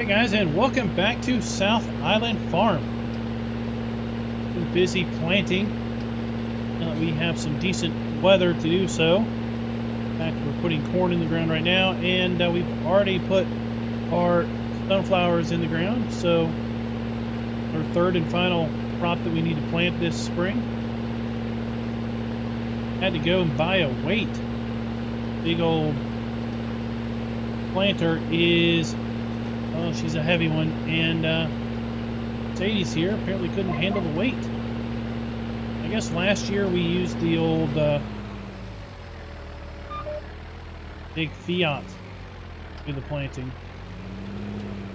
Hey guys, and welcome back to South Island Farm. Been busy planting. We have some decent weather to do so. In fact, we're putting corn in the ground right now, and we've already put our sunflowers in the ground. So our third and final crop that we need to plant this spring. Had to go and buy a weight. Big old planter is, oh, she's a heavy one, and Sadie's here. Apparently couldn't handle the weight. I guess last year we used the old big Fiat to do the planting.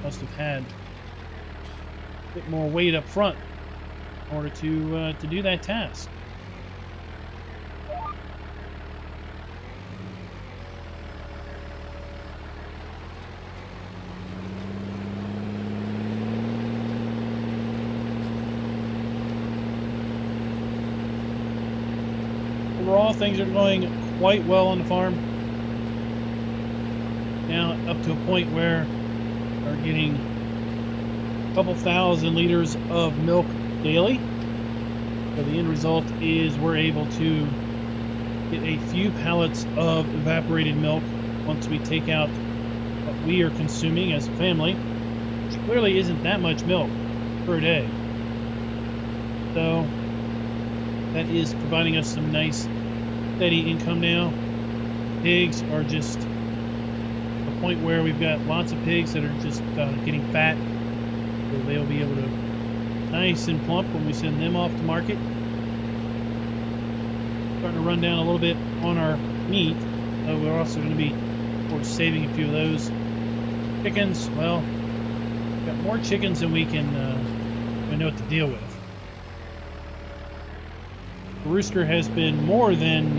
Must have had a bit more weight up front in order to do that task. Overall, things are going quite well on the farm. Now up to a point where we're getting a couple thousand liters of milk daily. So the end result is we're able to get a few pallets of evaporated milk once we take out what we are consuming as a family, which clearly isn't that much milk per day. So that is providing us some nice steady income now. Pigs are just a point where we've got lots of pigs that are just getting fat, so they'll be able to nice and plump when we send them off to market. Starting to run down a little bit on our meat. We're also going to be, of course, saving a few of those. Chickens, well, we've got more chickens than we know what to deal with. The rooster has been more than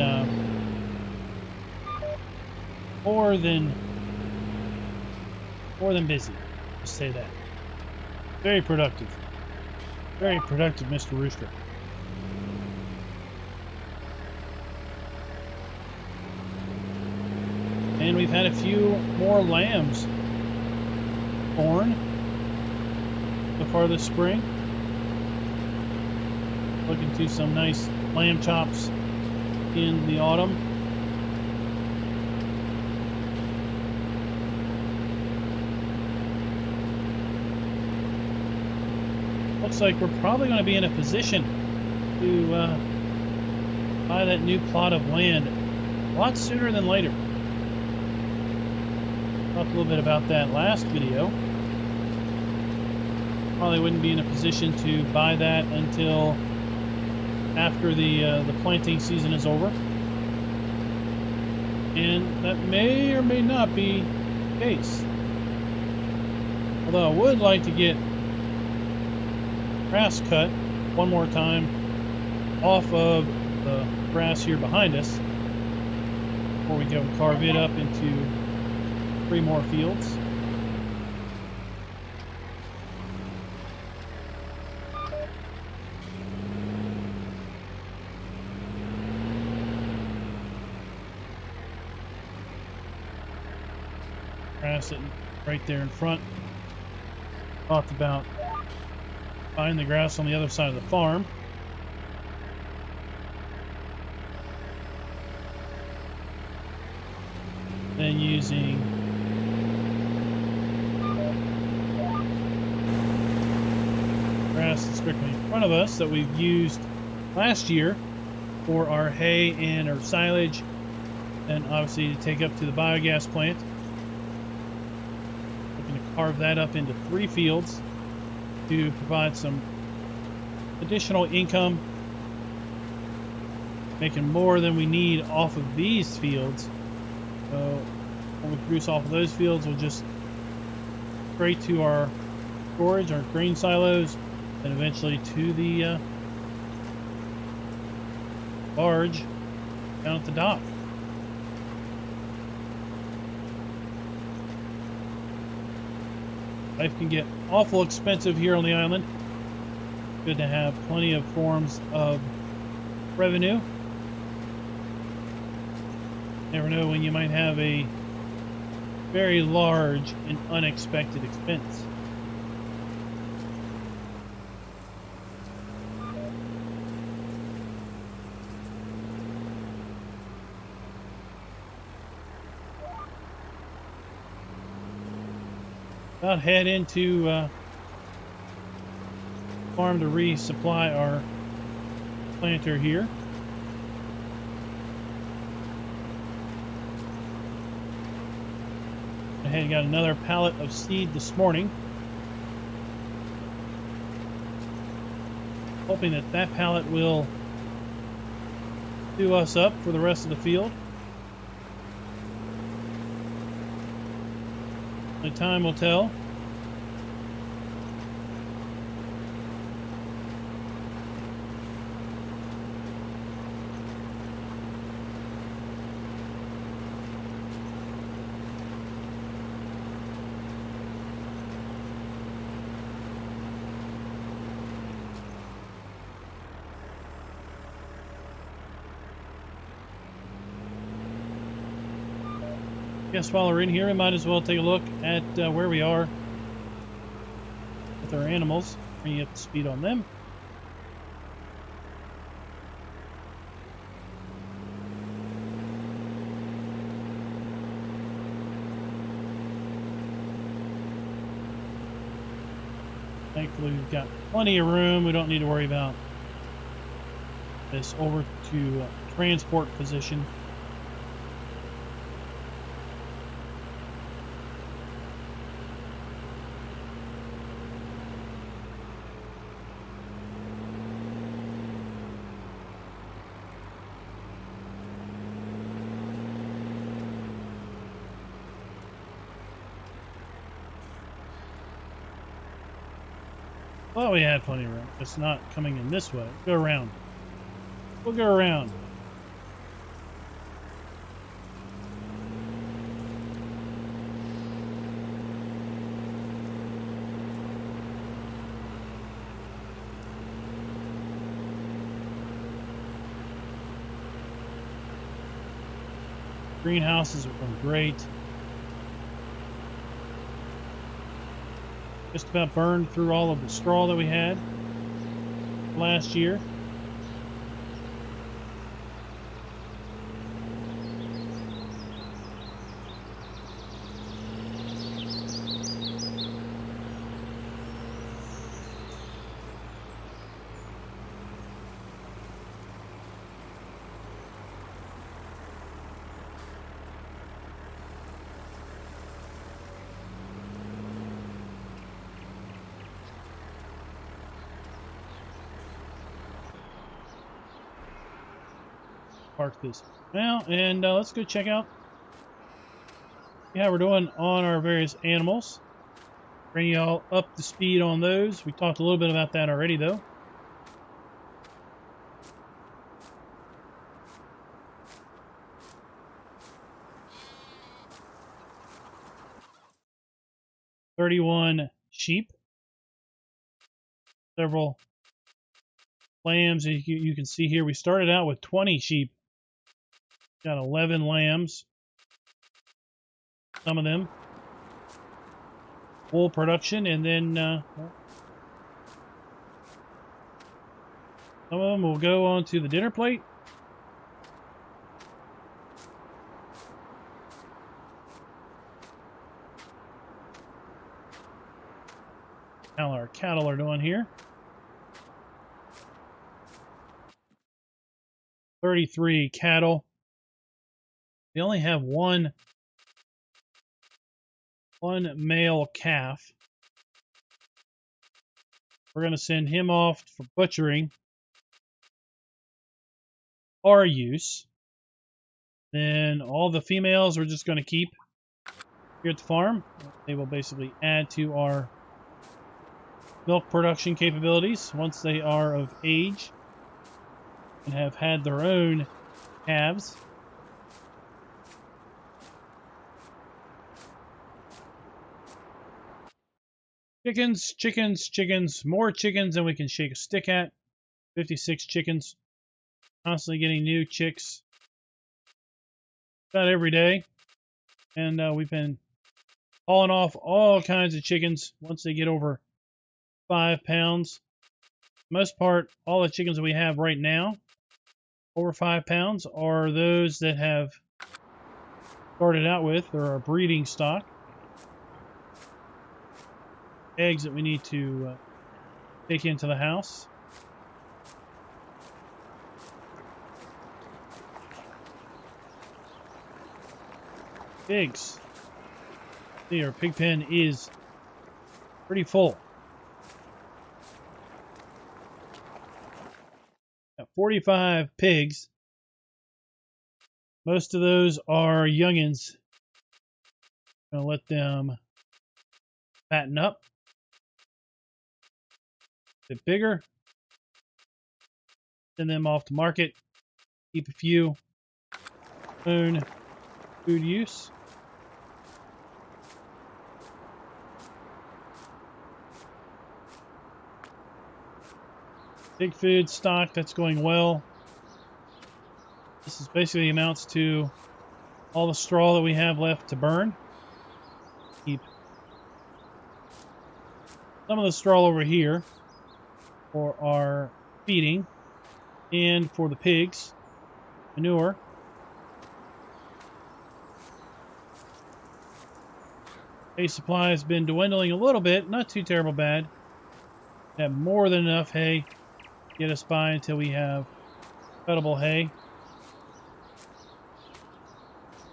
busy. Let's say that. Very productive, Mr. Rooster. And we've had a few more lambs born so far this spring. Looking to some nice lamb chops in the autumn. Looks like we're probably going to be in a position to buy that new plot of land a lot sooner than later. Talked a little bit about that last video. Probably wouldn't be in a position to buy that until after the planting season is over, and that may or may not be the case. Although I would like to get grass cut one more time off of the grass here behind us before we go and carve it up into 3 more fields. Grass sitting right there in front. Talked about buying the grass on the other side of the farm. Then using grass that's strictly in front of us that we've used last year for our hay and our silage, and obviously to take up to the biogas plant. Carve that up into 3 fields to provide some additional income, making more than we need off of these fields. So when we produce off of those fields, we'll just straight to our storage, our grain silos, and eventually to the barge down at the dock. Life can get awful expensive here on the island. Good to have plenty of forms of revenue. Never know when you might have a very large and unexpected expense. About head into farm to resupply our planter here. I had got another pallet of seed this morning. Hoping that that pallet will do us up for the rest of the field. The time will tell. Guess while we're in here, we might as well take a look at where we are with our animals, bringing up the speed on them. Thankfully, we've got plenty of room. We don't need to worry about this over to transport position. Well, we had plenty of room. It's not coming in this way. Go around. We'll go around. Greenhouses have been great. Just about burned through all of the straw that we had last year. Park this now, and let's go check out how we're doing on our various animals. Bring y'all up to speed on those. We talked a little bit about that already, though. $31 sheep, several lambs. You can see here we started out with 20 sheep. Got 11 lambs. Some of them wool production, and then some of them will go onto the dinner plate. How our cattle are doing here. 33 cattle. We only have one male calf. We're going to send him off for butchering, our use. Then all the females we're just going to keep here at the farm. They will basically add to our milk production capabilities once they are of age and have had their own calves. Chickens, chickens, chickens, more chickens than we can shake a stick at. 56 chickens. Constantly getting new chicks about every day. And we've been hauling off all kinds of chickens once they get over 5 pounds. Most part, all the chickens that we have right now over 5 pounds are those that have started out with, or our breeding stock. Eggs that we need to take into the house. Pigs. See, our pig pen is pretty full. Got 45 pigs. Most of those are youngins. Gonna let them fatten up. A bit bigger. Send them off to market. Keep a few. Own food use. Pig food stock, that's going well. This is basically amounts to all the straw that we have left to burn. Keep some of the straw over here for our feeding and for the pigs, manure. Hay supply has been dwindling a little bit, not too terrible bad. We have more than enough hay to get us by until we have cuttable hay.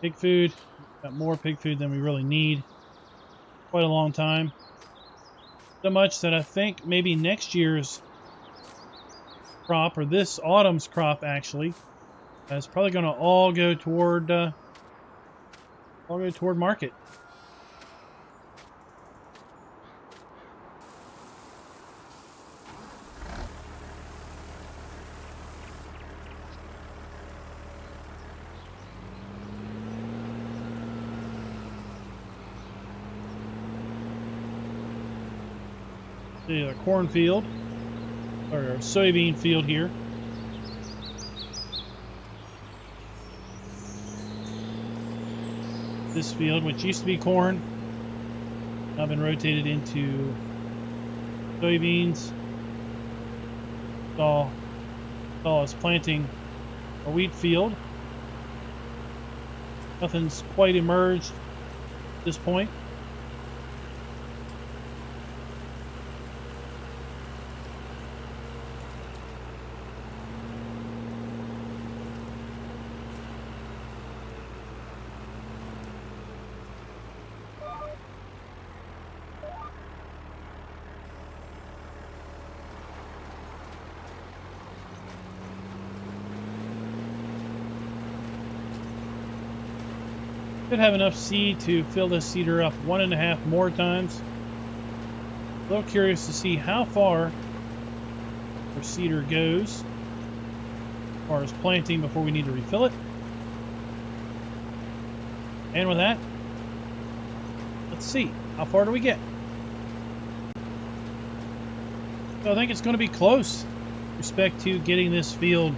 Pig food, got more pig food than we really need. Quite a long time. So much that I think maybe next year's crop, or this autumn's crop actually, is probably going to all go toward market. The cornfield, or a soybean field here. This field, which used to be corn, now been rotated into soybeans. Saw us planting a wheat field. Nothing's quite emerged at this point. Should have enough seed to fill this seeder up 1.5 more times. A little curious to see how far our seeder goes as far as planting before we need to refill it. And with that, let's see, how far do we get? So I think it's going to be close with respect to getting this field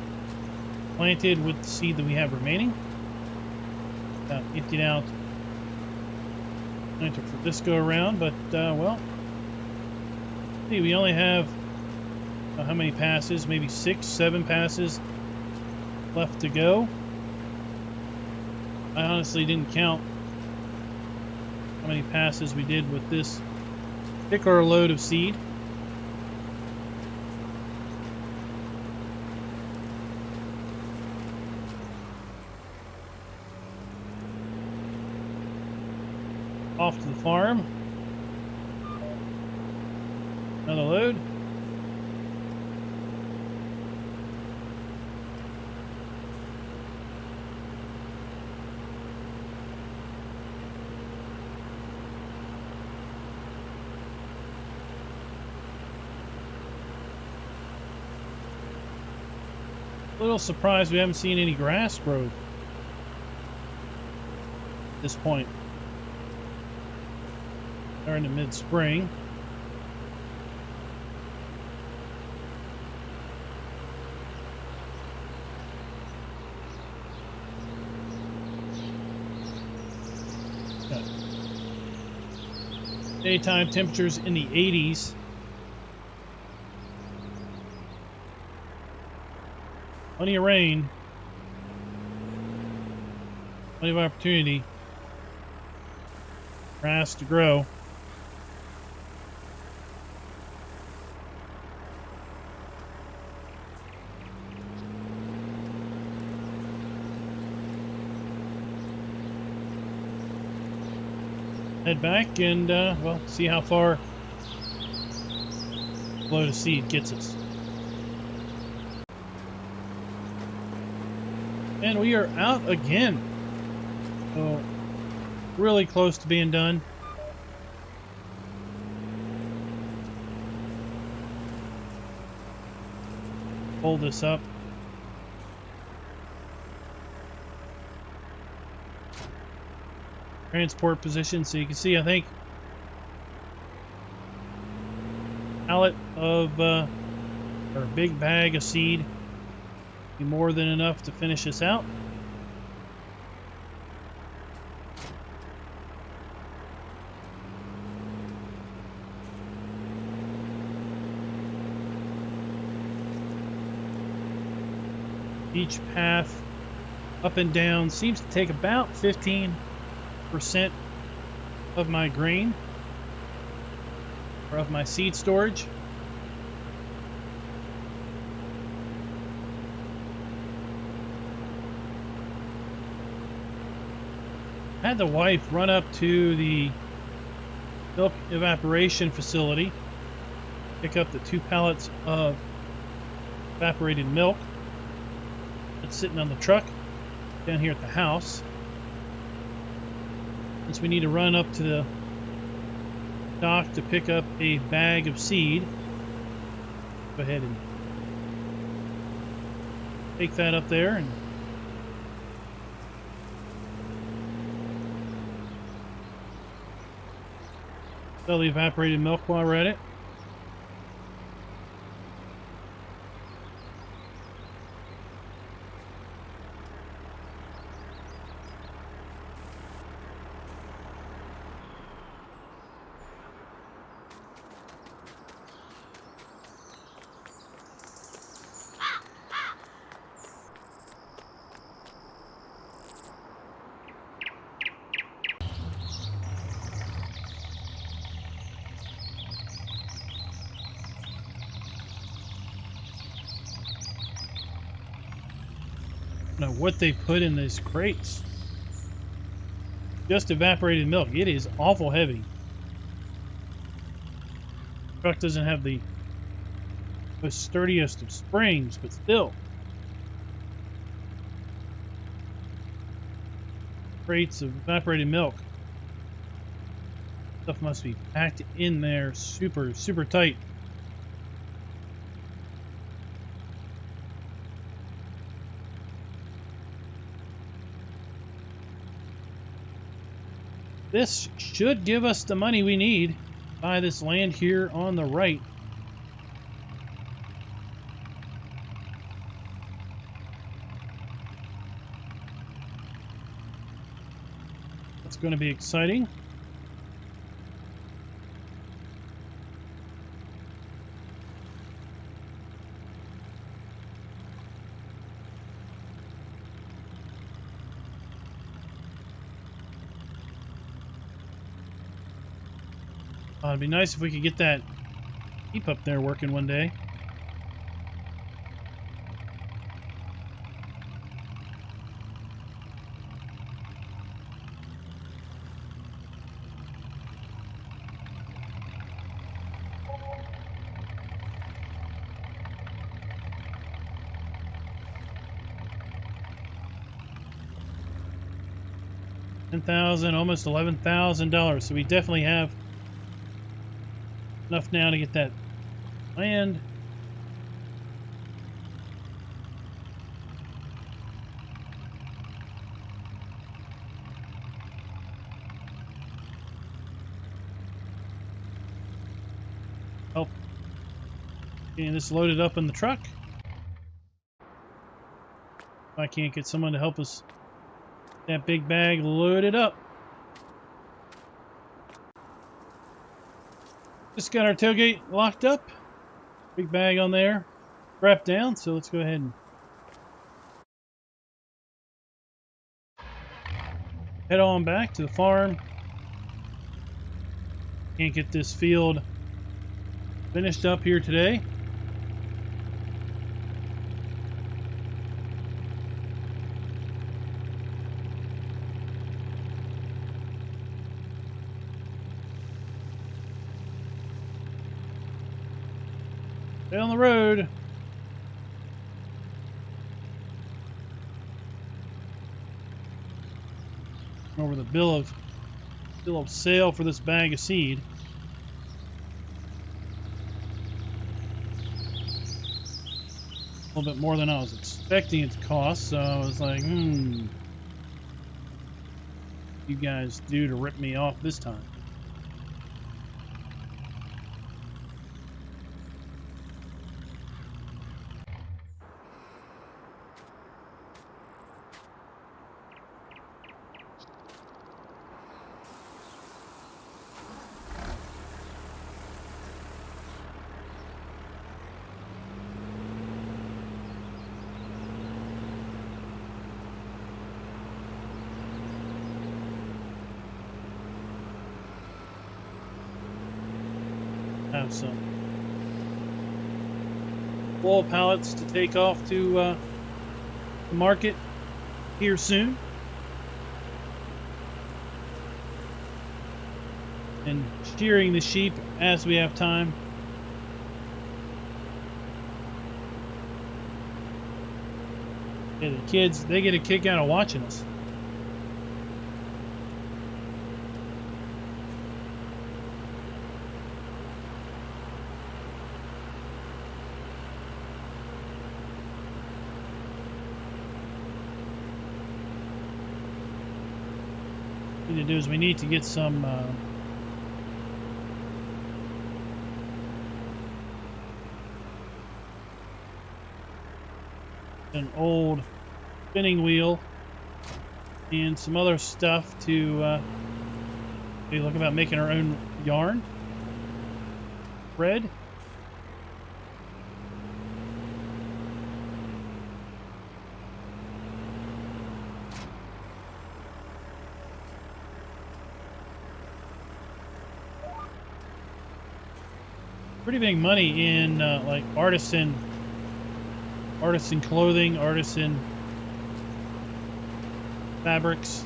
planted with the seed that we have remaining. Emptied out planter for this go around, but well, see, we only have how many passes? Maybe 6, 7 passes left to go. I honestly didn't count how many passes we did with this particular load of seed. Off to the farm. Another load. A little surprised we haven't seen any grass growth at this point. They're in the mid-spring. Daytime temperatures in the 80s. Plenty of rain. Plenty of opportunity. Grass to grow. Head back and, well, see how far the load of seed gets us. And we are out again. So, really close to being done. Hold this up. Transport position, so you can see, I think, pallet of, or a big bag of seed be more than enough to finish this out. Each path up and down seems to take about 15% of my grain or of my seed storage. I had the wife run up to the milk evaporation facility, pick up the 2 pallets of evaporated milk that's sitting on the truck down here at the house. Since we need to run up to the dock to pick up a bag of seed, go ahead and take that up there and sell the evaporated milk while we're at it. Know what they put in these crates. Just evaporated milk. It is awful heavy. The truck doesn't have the most sturdiest of springs, but still. Crates of evaporated milk. Stuff must be packed in there super, super tight. This should give us the money we need to buy this land here on the right. That's going to be exciting. It'd be nice if we could get that heap up there working one day. $10,000, almost $11,000. So we definitely have enough now to get that land. Help getting this loaded up in the truck. If I can't get someone to help us get that big bag loaded up. Just got our tailgate locked up. Big bag on there, wrapped down. So let's go ahead and head on back to the farm. Can't get this field finished up here today. Down the road. Over the bill of sale for this bag of seed. A little bit more than I was expecting it to cost, so I was like, you guys do to rip me off this time. Have some wool pallets to take off to the market here soon, and shearing the sheep as we have time. Yeah, the kids, they get a kick out of watching us. What we need to do is we need to get some an old spinning wheel and some other stuff to look about making our own yarn, thread. Pretty big money in like artisan clothing, artisan fabrics.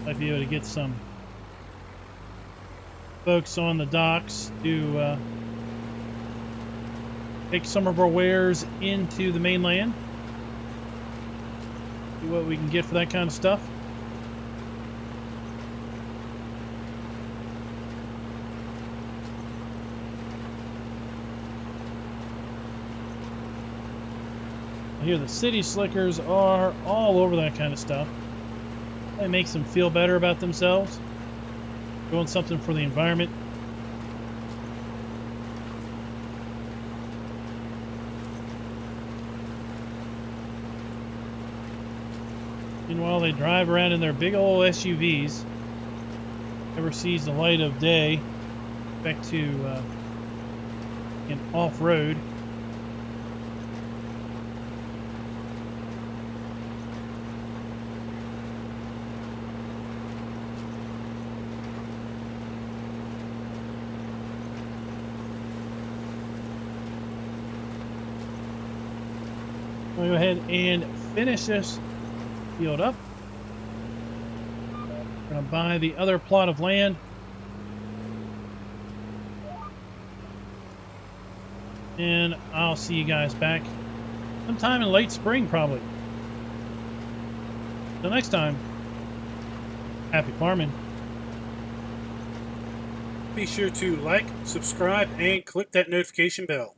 Might be able to get some folks on the docks to take some of our wares into the mainland. See what we can get for that kind of stuff. I hear the city slickers are all over that kind of stuff. It makes them feel better about themselves, doing something for the environment. Meanwhile, they drive around in their big old SUVs, never sees the light of day, back to an off-road. We'll go ahead and finish this field up. We're going to buy the other plot of land. And I'll see you guys back sometime in late spring, probably. Till next time, happy farming. Be sure to like, subscribe, and click that notification bell.